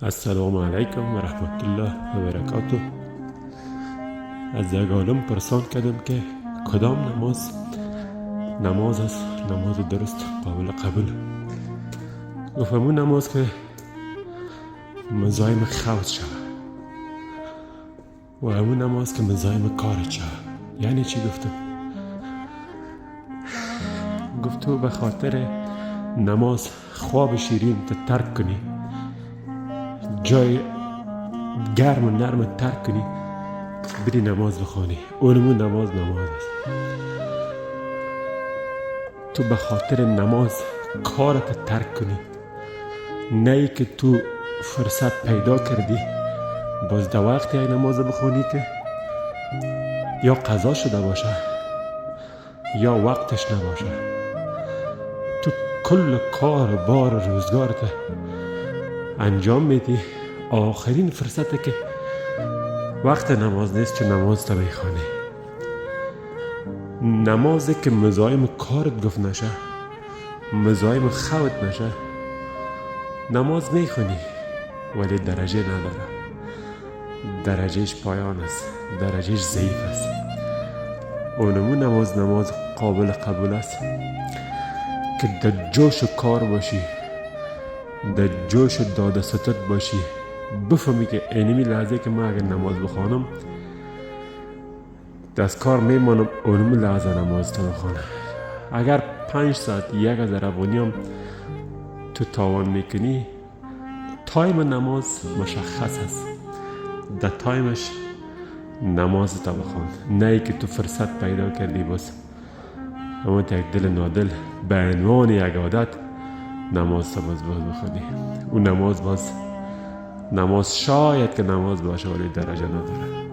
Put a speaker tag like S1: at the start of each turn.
S1: السلام علیکم و رحمت الله و برکاته. از یک عالم پرسان کردم که کدام نماز است نماز درست قابل قبول. گفتم اون نماز که مزاحم خوت شود و همون نماز که مزاحم کارت شود. یعنی چی گفتم؟ گفت تو به خاطر نماز خواب شیرین ترک کنی، جای گرم و نرم ترک کنی، بری نماز بخوانی. اونمون نماز است. تو به خاطر نماز کارت ترک کنی، نه ای که تو فرصت پیدا کردی باز در وقت ای نماز بخونی که یا قضا شده باشه یا وقتش نباشه. تو کل کار بار روزگارت انجام میدی، آخرین فرصته که وقت نماز نیست چه نماز تا میخوانی. نمازی که مزاحم کارت گفت نشه، مزاحم خوت نشه، نماز میخونی ولی درجه نداره، درجهش پایان است، درجهش ضعیف است. اونمون نماز قابل قبول است که در جوش کار باشی، در جوش داد ستد باشی، بفهمی که اینمی لحظه که من اگر نماز بخوانم دست کار میمانم، اونمی لحظه نماز تا بخوانم. اگر 5 ساعت 1000 افغانی هم تو تاوان میکنی، تایم نماز مشخص است، در تایمش نماز تا بخوان، نه ای که تو فرصت پیدا کردی بس اما تا یک دل نادل به عنوان یک عادت نماز تا باز بخونی. اون نماز شاید که نماز باشه ولی درجه نداره.